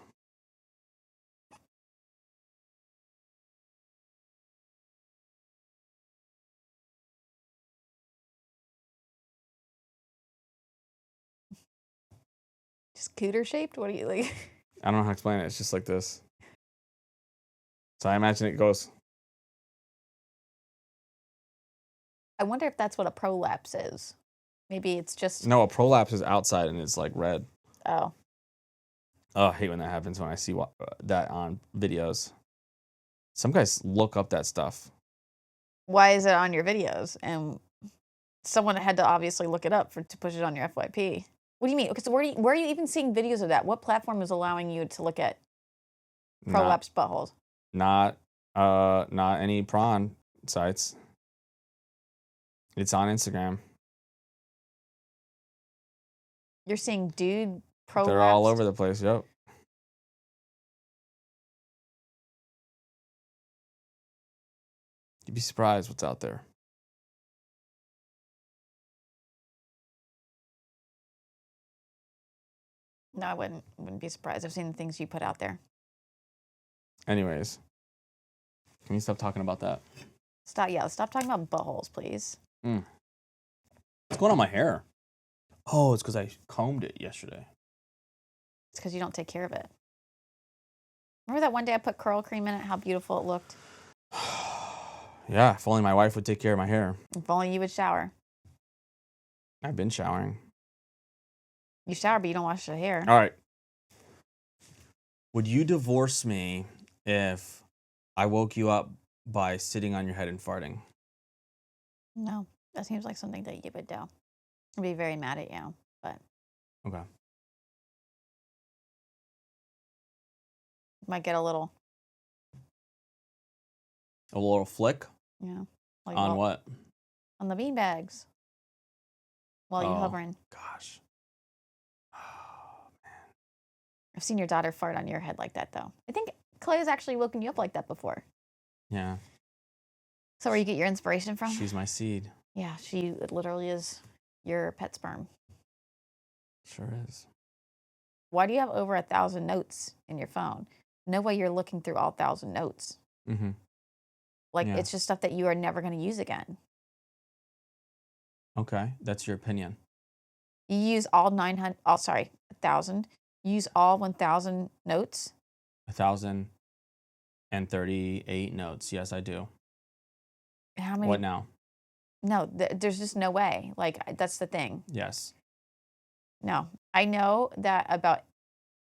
Just cooter shaped? What do you like? I don't know how to explain it. It's just like this. So I imagine it goes... I wonder if that's what a prolapse is. Maybe it's just... No, a prolapse is outside and it's like red. Oh. Oh, I hate when that happens when I see that on videos. Some guys look up that stuff. Why is it on your videos? And someone had to obviously look it up to push it on your FYP. What do you mean? Because where are you even seeing videos of that? What platform is allowing you to look at prolapsed buttholes? Not any prawn sites. It's on Instagram. You're seeing dude prolapsed? They're all over the place. Yep. You'd be surprised what's out there. No, I wouldn't be surprised. I've seen the things you put out there. Anyways, can you stop talking about that? Stop talking about buttholes, please. What's going on with my hair? Oh, it's because I combed it yesterday. It's because you don't take care of it. Remember that one day I put curl cream in it, how beautiful it looked? Yeah, if only my wife would take care of my hair. If only you would shower. I've been showering. You shower, but you don't wash your hair. All right. Would you divorce me if I woke you up by sitting on your head and farting? No, that seems like something that you would do. I'd be very mad at you, but Okay. might get a little, A little flick? like On what? on the beanbags while you're Oh. hovering. Gosh. I've seen your daughter fart on your head like that, though. I think Clay has actually woken you up like that before. Yeah. So where you get your inspiration from? She's my seed. Yeah, she literally is your pet sperm. Sure is. Why do you have over 1,000 notes in your phone? No way you're looking through all 1,000 notes. Mm-hmm. Like, Yeah. it's just stuff that you are never going to use again. Okay. That's your opinion. You use all 1,000. You use all 1,000 notes. 1,038 notes. Yes, I do. How many? What now? No, there's just no way. Like, that's the thing. Yes. No, I know that about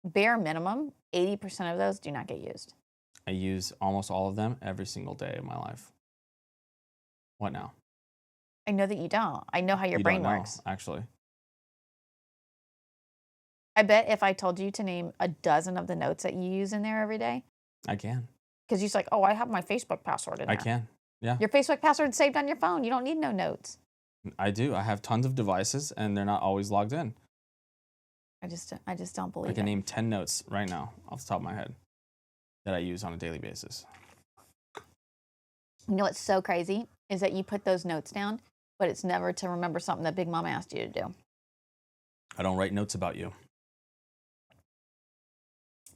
bare minimum, 80% of those do not get used. I use almost all of them every single day of my life. What now? I know that you don't. I know how your You brain don't know, works. actually. I bet if I told you to name a dozen of the notes that you use in there every day, I can. because you're like, oh, I have my Facebook password in there. I can. Yeah. Your Facebook password's saved on your phone. You don't need no notes. I do. I have tons of devices, and they're not always logged in. I just don't believe I can it. name 10 notes right now off the top of my head that I use on a daily basis. You know what's so crazy is that you put those notes down, but it's never to remember something that Big Mama asked you to do. I don't write notes about you.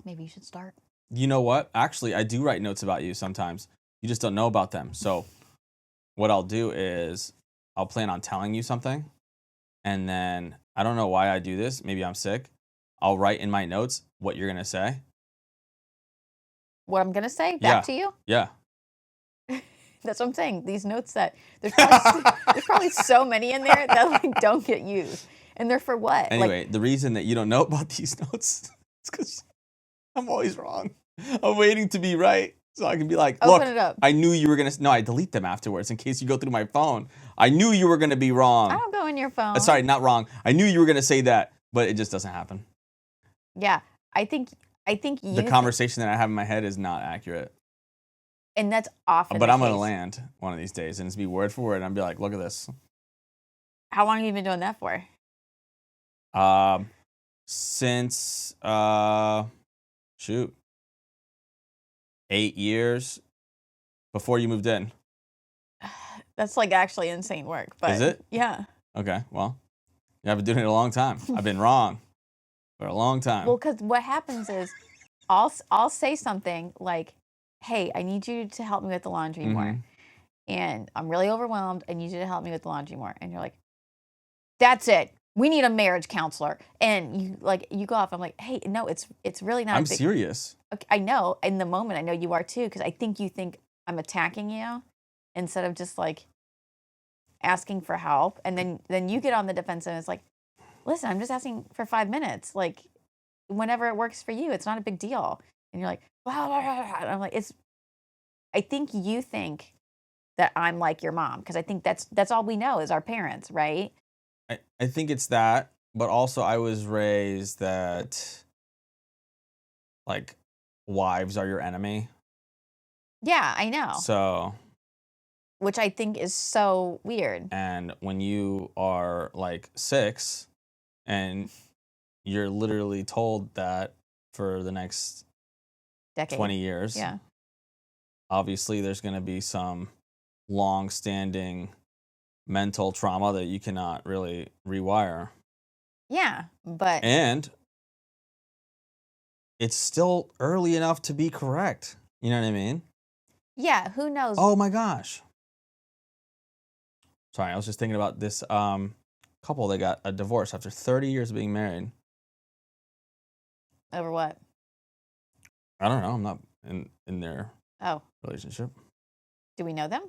Maybe you should start. You know what? Actually, I do write notes about you sometimes. You just don't know about them. So what I'll do is I'll plan on telling you something. And then I don't know why I do this. Maybe I'm sick. I'll write in my notes what you're going to say. What I'm going to say back Yeah. to you? Yeah. That's what I'm saying. These notes that there's probably so many in there that like don't get used. And they're for what? Anyway, the reason that you don't know about these notes is because I'm always wrong. I'm waiting to be right so I can be like, look, Open it up. I knew you were going to... No, I delete them afterwards in case you go through my phone. I knew you were going to be wrong. I don't go in your phone. Sorry, not wrong. I knew you were going to say that, but it just doesn't happen. Yeah. I think you The conversation that I have in my head is not accurate. and that's often But the I'm going to case. land one of these days and it's be word for word. And I'll be like, look at this. How long have you been doing that for? Since, 8 years before you moved in. That's like actually insane work. But Is it? Yeah. Okay, well, I've been doing it a long time. I've been wrong for a long time. Well, because what happens is I'll say something like, hey, I need you to help me with the laundry more. Mhm. And I'm really overwhelmed. I need you to help me with the laundry more. And you're like, that's it. We need a marriage counselor. And you go off. I'm like, hey, no, it's really not. I'm a big, serious. Okay, I know. In the moment, I know you are too, because I think you think I'm attacking you instead of just like asking for help. And then you get on the defensive and it's like, listen, I'm just asking for 5 minutes. Like, whenever it works for you, it's not a big deal. And you're like, blah, blah, blah, blah. And I'm like, I think you think that I'm like your mom because I think that's all we know is our parents, right? I think it's that, but also I was raised that like wives are your enemy. Yeah, I know. So, which I think is so weird. And when you are like 6 and you're literally told that for the next Decade. 20 years, Yeah. obviously there's going to be some long-standing mental trauma that you cannot really rewire. Yeah, but And it's still early enough to be correct. You know what I mean? Yeah, who knows? Oh my gosh. Sorry, I was just thinking about this couple that got a divorce after 30 years of being married. Over what? I don't know. I'm not in their Oh, relationship. do we know them?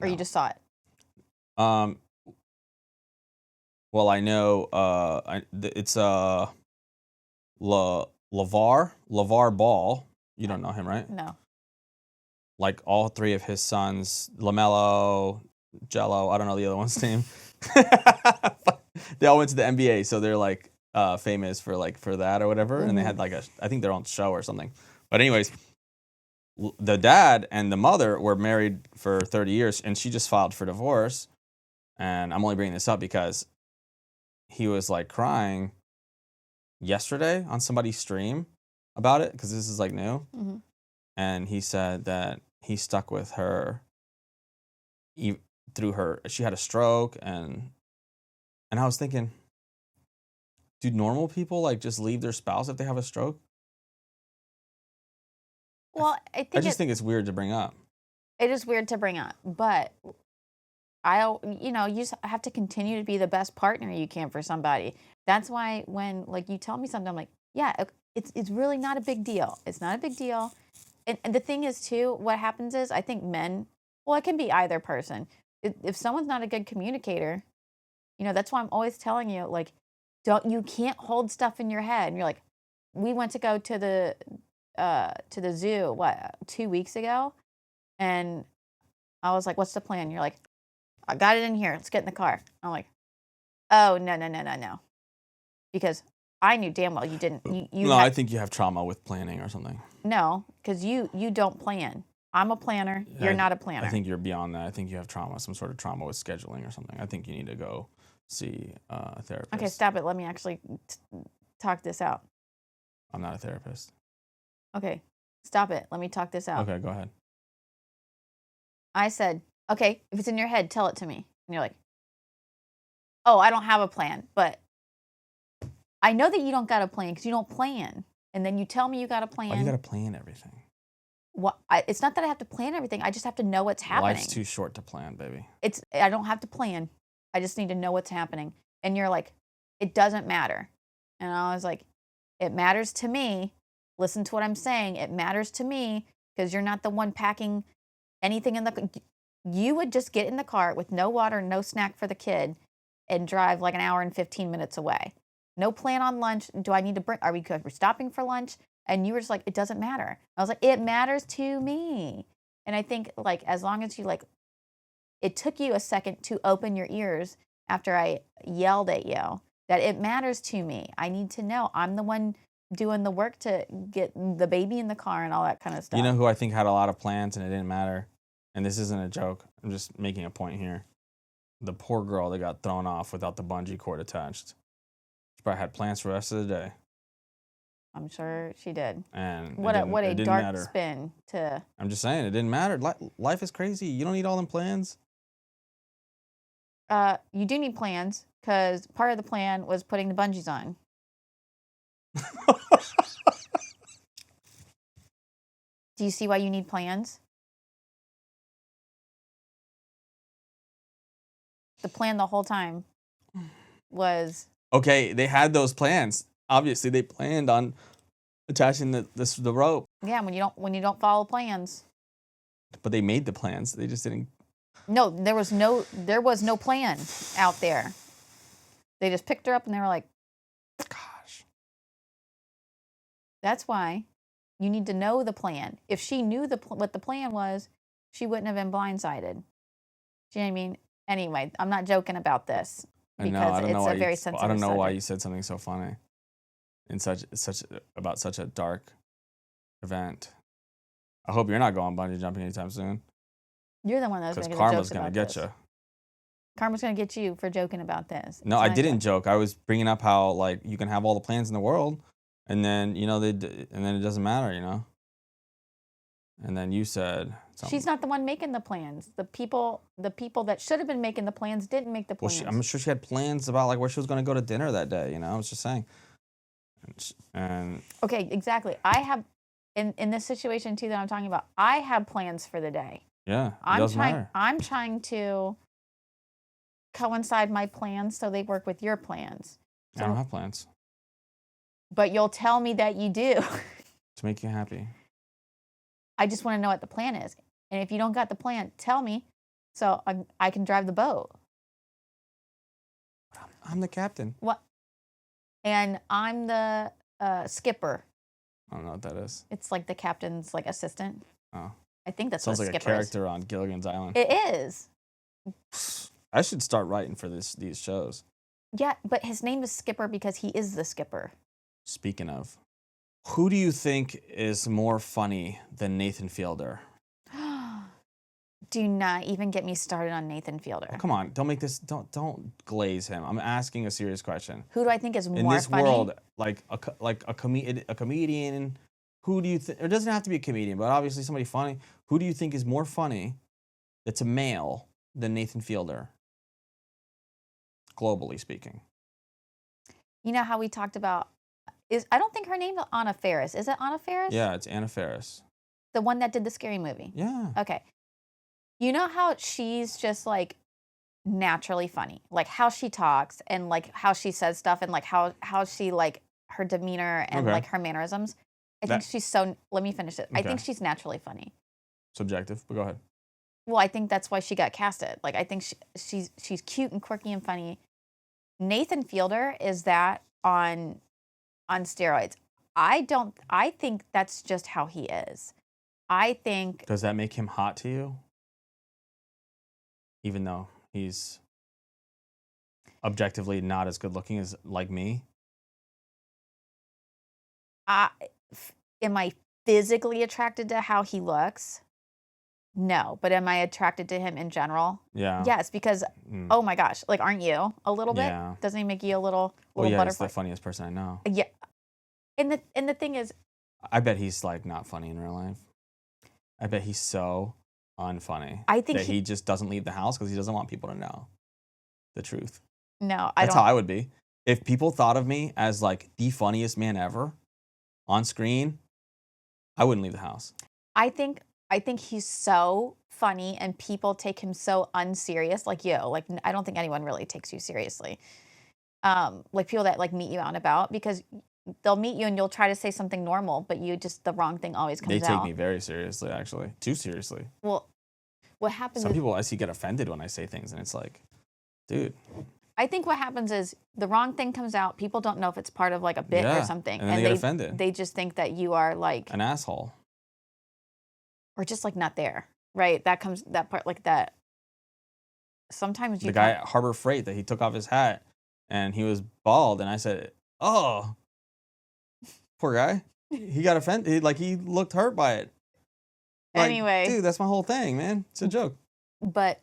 Or No. you just saw it? Well, I know it's LaVar Ball. You don't know him, right? No. Like all 3 of his sons, LaMelo, Jello, I don't know the other one's name. They all went to the NBA, so they're like famous for that or whatever. And they had like I think their own show or something. But anyways, the dad and the mother were married for 30 years, and she just filed for divorce. And I'm only bringing this up because he was like crying yesterday on somebody's stream about it because this is like new. Mm-hmm. And he said that he stuck with her through her. She had a stroke, and I was thinking, do normal people like just leave their spouse if they have a stroke? Well, I think it's weird to bring up. It is weird to bring up, but you just have to continue to be the best partner you can for somebody. That's why when like you tell me something, I'm like, yeah, it's really not a big deal. It's not a big deal. And the thing is too, what happens is I think men, well, it can be either person. If someone's not a good communicator, that's why I'm always telling you, like, you can't hold stuff in your head. And you're like, we went to go to the zoo, 2 weeks ago? And I was like, what's the plan? You're like, I got it in here. Let's get in the car. I'm like, oh, no. Because I knew damn well you didn't. I think you have trauma with planning or something. No, because you don't plan. I'm a planner. You're not a planner. I think you're beyond that. I think you have trauma, some sort of trauma with scheduling or something. I think you need to go see a therapist. Okay, stop it. Let me actually talk this out. I'm not a therapist. Okay, stop it. Let me talk this out. Okay, go ahead. I said, okay, if it's in your head, tell it to me. And you're like, oh, I don't have a plan. But I know that you don't got a plan because you don't plan. And then you tell me you got a plan. Why you got to plan everything? It's not that I have to plan everything. I just have to know what's happening. Life's too short to plan, baby. I don't have to plan. I just need to know what's happening. And you're like, it doesn't matter. And I was like, it matters to me. Listen to what I'm saying. It matters to me because you're not the one packing anything in the. You would just get in the car with no water, no snack for the kid, and drive like an hour and 15 minutes away. No plan on lunch. Do I need to bring? Are we stopping for lunch? And you were just like, it doesn't matter. I was like, it matters to me. And I think like as long as you like, it took you a second to open your ears after I yelled at you that it matters to me. I need to know. I'm the one doing the work to get the baby in the car and all that kind of stuff. You know who I think had a lot of plans and it didn't matter? And this isn't a joke. I'm just making a point here. The poor girl that got thrown off without the bungee cord attached. She probably had plans for the rest of the day. I'm sure she did. And what a dark matter. Spin to. I'm just saying, it didn't matter. Life is crazy. You don't need all them plans. You do need plans because part of the plan was putting the bungees on. Do you see why you need plans? The plan the whole time was... Okay, they had those plans. Obviously, they planned on attaching the rope. Yeah, when you don't follow plans. But they made the plans. They just didn't. No, there was no plan out there. They just picked her up and they were like, gosh. That's why You need to know the plan. If she knew what the plan was, she wouldn't have been blindsided. Do you know what I mean? Anyway, I'm not joking about this because it's a very sensitive I don't know subject. why you said something so funny in about such a dark event. I hope you're not going bungee jumping anytime soon. You're the one that's because making karma's the jokes gonna about get this. you. Karma's gonna get you for joking about this. No, It's I not didn't good. joke. I was bringing up how like you can have all the plans in the world, and then and then it doesn't matter, And then you said something. She's not the one making the plans. The people that should have been making the plans didn't make the Well, plans. I'm sure she had plans about like where she was going to go to dinner that day. I was just saying. And okay, exactly. I have in this situation too that I'm talking about. I have plans for the day. yeah, it doesn't matter. I'm trying to coincide my plans so they work with your plans. I don't have plans But you'll tell me that you do. to make you happy. I just want to know what the plan is. And if you don't got the plan, tell me so I can drive the boat. I'm the captain. What? And I'm the skipper. I don't know what that is. It's like the captain's like assistant. Oh, I think that's sounds what like a skipper character on Gilligan's Island. is. It is. I should start writing for these shows. Yeah, but his name is Skipper because he is the skipper. Speaking of, who do you think is more funny than Nathan Fielder? Do not even get me started on Nathan Fielder. Oh, come on, don't glaze him. I'm asking a serious question. Who do I think is more In this funny? world, like a comedian, who do you think? It doesn't have to be a comedian, but obviously somebody funny. Who do you think is more funny? That's a male than Nathan Fielder, globally speaking. You know how we talked about I don't think her name is Anna Faris. Is it Anna Faris? Yeah, it's Anna Faris. The one that did the Scary Movie. Yeah. Okay. You know how she's just like naturally funny, like how she talks and like how she says stuff and like how she like her demeanor and Okay. like her mannerisms. I think she's so. Let me finish it. I think she's naturally funny. Subjective, but go ahead. Well, I think that's why she got casted. Like I think she's cute and quirky and funny. Nathan Fielder is that on steroids. I think that's just how he is. I think. Does that make him hot to you? Even though he's objectively not as good looking as like me? Am I physically attracted to how he looks? No, but am I attracted to him in general? Yeah. Yes, because oh my gosh, like aren't you a little bit? Yeah. Doesn't he make you a little Well, yeah, he's butterfly? the funniest person I know. Yeah. And the thing is, I bet he's like not funny in real life. I bet he's so unfunny. I think that he just doesn't leave the house because he doesn't want people to know the truth. no, That's how I would be. If people thought of me as like the funniest man ever on screen, I wouldn't leave the house. I think he's so funny and people take him so unserious, like you. Like I don't think anyone really takes you seriously. Like people that like meet you out and about, because they'll meet you and you'll try to say something normal, but you just the wrong thing always comes out. They take me very seriously, actually. Too seriously. Well, what happens Some is, people I see get offended when I say things, and it's like, dude. I think what happens is the wrong thing comes out. People don't know if it's part of like a bit or something. And then they get offended. They just think that you are like An asshole. or just like not there, right? That part like that. Sometimes you the guy at Harbor Freight that he took off his hat and he was bald, and I said, "Oh, poor guy." He got offended. He looked hurt by it. Like, anyway, dude, that's my whole thing, man. It's a joke. But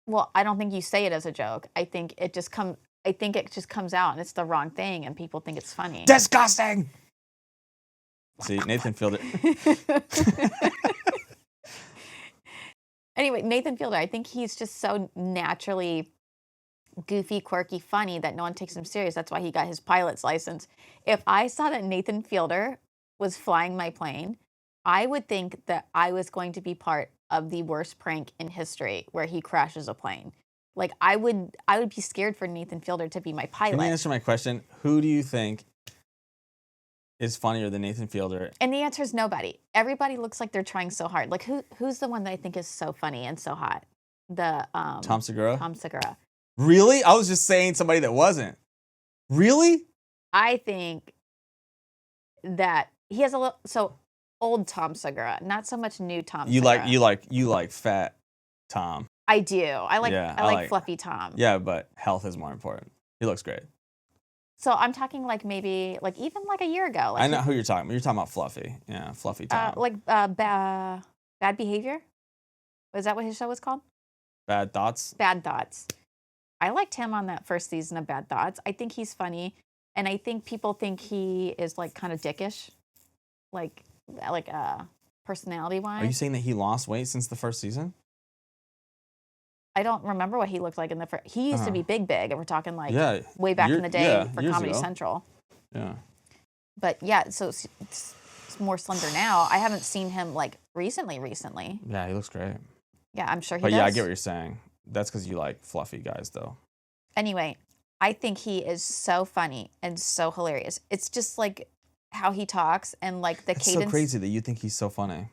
well, I don't think you say it as a joke. I think it just comes out and it's the wrong thing, and people think it's funny. Disgusting. See, Nathan Fielder. Anyway, Nathan Fielder, I think he's just so naturally goofy, quirky, funny that no one takes him serious. That's why he got his pilot's license. If I saw that Nathan Fielder was flying my plane, I would think that I was going to be part of the worst prank in history where he crashes a plane. Like I would be scared for Nathan Fielder to be my pilot. Can you answer my question? Who do you think is funnier than Nathan Fielder? And the answer is nobody. Everybody looks like they're trying so hard. Like who's the one that I think is so funny and so hot? The Tom Segura? Tom Segura. Really? I was just saying somebody that wasn't. Really? I think that he has a little. So old Tom Segura, not so much new Tom You Segura. you like fat Tom. I do. I like Yeah, I I like like- fluffy Tom. Yeah, but health is more important. He looks great. So I'm talking like maybe like even like a year ago. Like I know who you're talking about. You're talking about Fluffy. Yeah, Fluffy Tom. Bad Behavior. Was that what his show was called? Bad Thoughts. Bad Thoughts. I liked him on that first season of Bad Thoughts. I think he's funny, and I think people think he is like kind of dickish, like personality wise. Are you saying that he lost weight since the first season? I don't remember what he looked like in the first. He used to be big, and we're talking like way back in the day for years Comedy ago. Central. Yeah. But yeah, so it's more slender now. I haven't seen him like recently. Yeah, he looks great. Yeah, I'm sure he But does. yeah, I get what you're saying. That's because you like fluffy guys, though. Anyway, I think he is so funny and so hilarious. It's just like how he talks and like the It's cadence. so crazy that you think he's so funny.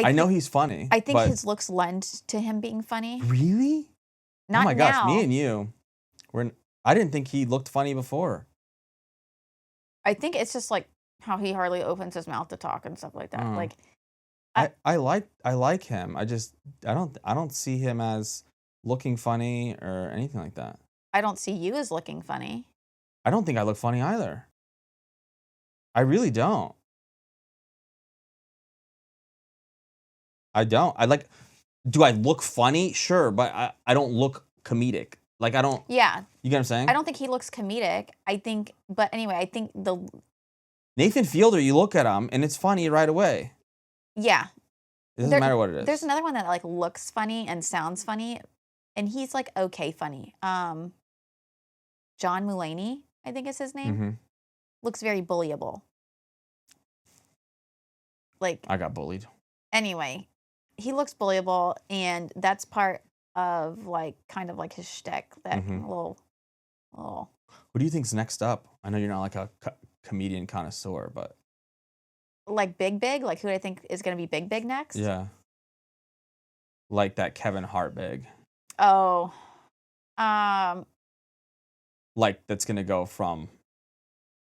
I know he's funny. I think but his looks lend to him being funny. really? Not oh my now. gosh, me and you. I didn't think he looked funny before. I think it's just like how he hardly opens his mouth to talk and stuff like that. Mm. Like I like him. I don't see him as looking funny or anything like that. I don't see you as looking funny. I don't think I look funny either. I really don't. I don't. Do I look funny? Sure, but I don't look comedic. Like I don't. Yeah. You get what I'm saying? I don't think he looks comedic. But anyway, I think Nathan Fielder, you look at him and it's funny right away. yeah. It doesn't matter what it is. There's another one that like looks funny and sounds funny, and he's like okay funny. John Mulaney, I think is his name. Mm-hmm. Looks very bullyable. Like I got bullied. anyway, he looks bullyable, and that's part of like kind of like his shtick. That little. Who do you think's next up? I know you're not like a comedian connoisseur, but Like big, like who I think is going to be big next? yeah, like that Kevin Hart big. Oh, Like that's gonna go from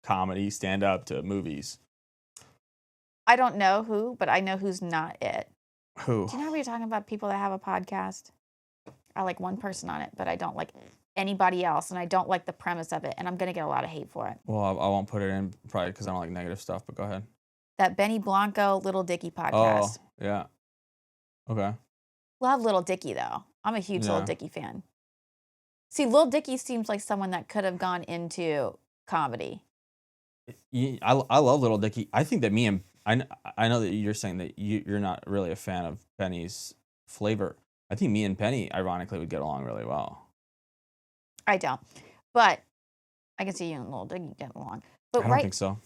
comedy, stand up to movies. I don't know who, but I know who's not it. Who? Do you know how we were talking about people that have a podcast? I like one person on it, but I don't like anybody else, and I don't like the premise of it, and I'm going to get a lot of hate for it. Well, I won't put it in probably because I don't like negative stuff, but go ahead. That Benny Blanco, Lil Dicky podcast. Oh, yeah. Okay. Love Lil Dicky, though. I'm a huge Lil Yeah. Dicky fan. See, Lil Dicky seems like someone that could have gone into comedy. I love Little Dicky. I think that me and I know that you're saying that you're not really a fan of Penny's flavor. I think me and Penny, ironically, would get along really well. I don't. But I can see you and Lil Dicky getting along. But I don't think so.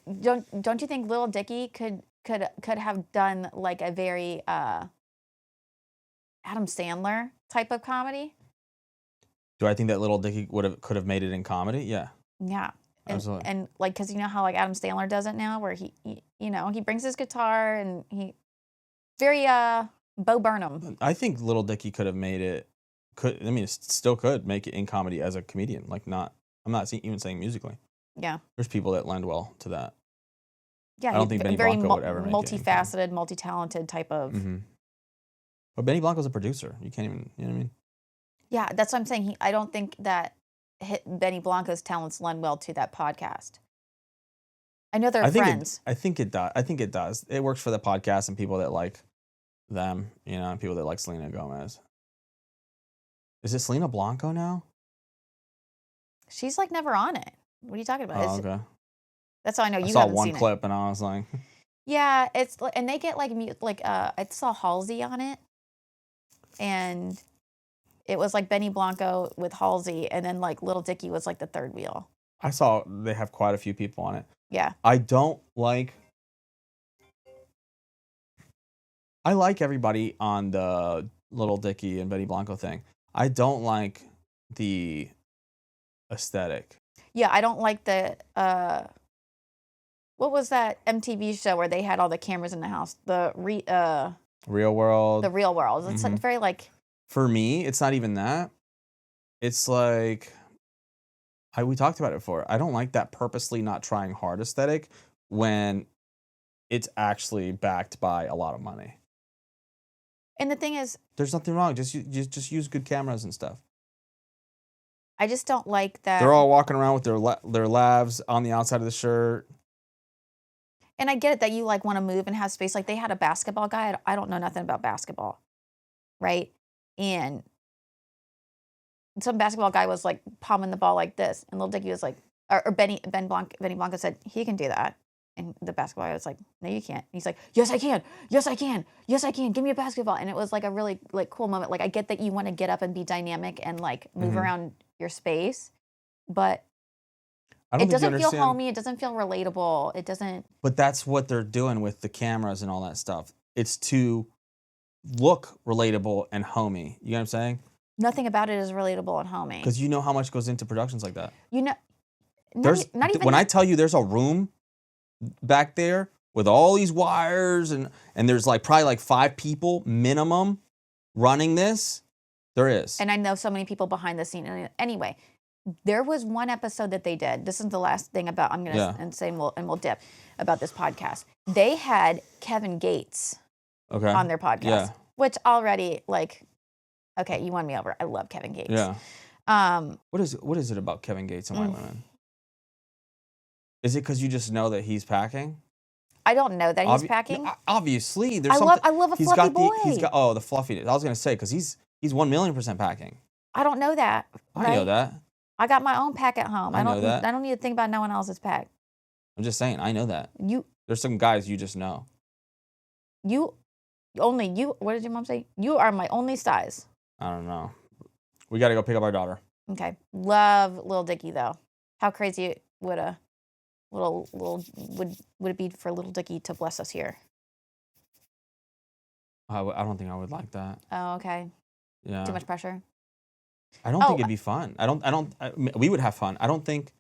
Don't you think Lil Dicky could have done like a very Adam Sandler type of comedy? Do I think that Little Dicky could have made it in comedy? Yeah. Yeah. Absolutely. And like, cause you know how like Adam Sandler does it now, where he he brings his guitar and he very Bo Burnham. I think Little Dicky could have made it. Still could make it in comedy as a comedian. Like I'm not even saying musically. Yeah. There's people that lend well to that. Yeah. I don't think Benny very Blanco would ever make it in comedy. multifaceted, multi-talented type of. Mm-hmm. But Benny Blanco's a producer. You can't even. You know what I mean? Yeah, that's what I'm saying. I don't think that Benny Blanco's talents lend well to that podcast. I know they're friends. I think it does. I think it does. It works for the podcast and people that like them, and people that like Selena Gomez. Is it Selena Blanco now? She's like never on it. What are you talking about? Oh, okay. That's how I know you I saw haven't one seen clip and I was like, yeah, it's and they get like I saw Halsey on it, and it was like Benny Blanco with Halsey, and then like Little Dicky was like the third wheel. I saw they have quite a few people on it. Yeah. I like everybody on the Little Dicky and Benny Blanco thing. I don't like the aesthetic. Yeah, I don't like the what was that MTV show where they had all the cameras in the house? The Real World. The Real World. It's Mhm. very like. For me, it's not even that. It's like we talked about it before. I don't like that purposely not trying hard aesthetic when it's actually backed by a lot of money. And the thing is, There's nothing wrong. Just use good cameras and stuff. I just don't like that. They're all walking around with their lavs on the outside of the shirt. And I get it that you like want to move and have space. Like they had a basketball guy. I don't know nothing about basketball, right? And some basketball guy was like palming the ball like this, and Lil Dicky was like, or Benny Blanco said he can do that, and the basketball guy was like, no, you can't. And he's like, yes, I can. Yes, I can. Yes, I can. Give me a basketball. And it was like a really like cool moment. Like I get that you want to get up and be dynamic and like move around your space, but it doesn't feel homey. It doesn't feel relatable. It doesn't. But that's what they're doing with the cameras and all that stuff. It's to look relatable and homey. You know what I'm saying? Nothing about it is relatable and homey. Because you know how much goes into productions like that. You know, not even when I tell you there's a room back there with all these wires and there's like probably like 5 people minimum running this, there is. And I know so many people behind the scene. Anyway, there was one episode that they did. This is the last thing about I'm gonna say we'll dip about this podcast. They had Kevin Gates on their podcast, which already like. Okay, you won me over. I love Kevin Gates. Yeah. What is it about Kevin Gates and white women? Is it because you just know that he's packing? I don't know that he's packing. Obviously, there's I love a fluffy boy. The fluffy. I was gonna say because he's 1,000,000% packing. I don't know that. I know that. I got my own pack at home. I know that. I don't need to think about no one else's pack. I'm just saying. I know that. There's some guys you just know. What did your mom say? You are my only size. I don't know. We got to go pick up our daughter. Okay. Love Lil Dicky though. How crazy would it be for Lil Dicky to bless us here? I don't think I would like that. Oh, okay. Yeah. Too much pressure. I don't think it'd be fun. We would have fun. I don't think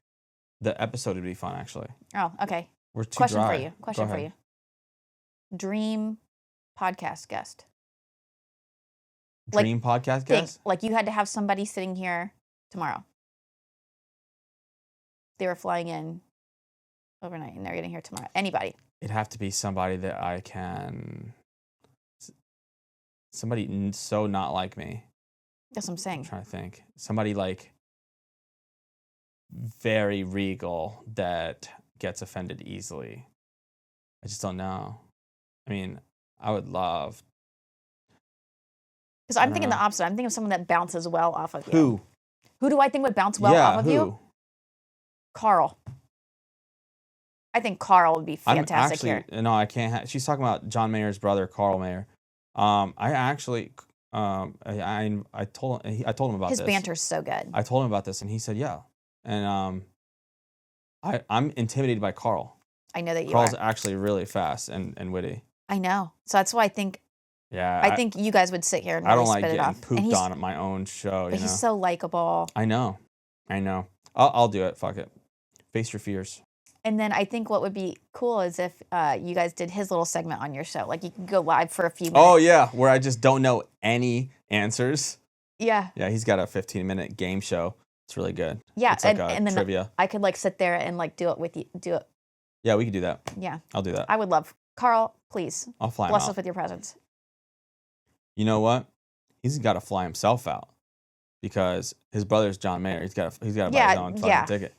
the episode would be fun actually. Oh, okay. We're too Question dry. for you. Dream podcast guest. Dream podcast guest? Like you had to have somebody sitting here tomorrow. They were flying in overnight and they're getting here tomorrow. Anybody. It'd have to be somebody that I can... Somebody so not like me. That's what I'm saying. I'm trying to think. Somebody like very regal that gets offended easily. I just don't know. I mean, I would love... Because I'm thinking the opposite. I'm thinking of someone that bounces well off of you. Who? Who do I think would bounce well off of you? Carl. I think Carl would be fantastic here. No, I can't. She's talking about John Mayer's brother, Carl Mayer. I actually, I told him about this. His banter's so good. I told him about this, and he said, "Yeah." And I'm intimidated by Carl. I know that you Carl's are. actually really fast and witty. I know. So that's why I think. Yeah. I think you guys would sit here and really spit it off. I don't like getting pooped on at my own show. But he's so likable. I know. I'll do it. Fuck it. Face your fears. And then I think what would be cool is if you guys did his little segment on your show. Like you could go live for a few minutes. Oh, yeah. Where I just don't know any answers. Yeah. Yeah, he's got a 15-minute game show. It's really good. Yeah. It's like and then trivia. I could like sit there and like do it with you. Yeah, we could do that. Yeah. I'll do that. I would love. Carl, please. I'll fly him bless out. us with your presence. You know what? He's got to fly himself out because his brother's John Mayer. He's got to buy his own fucking ticket.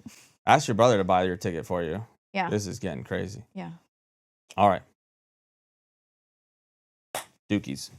Ask your brother to buy your ticket for you. Yeah. This is getting crazy. Yeah. All right. Dookies.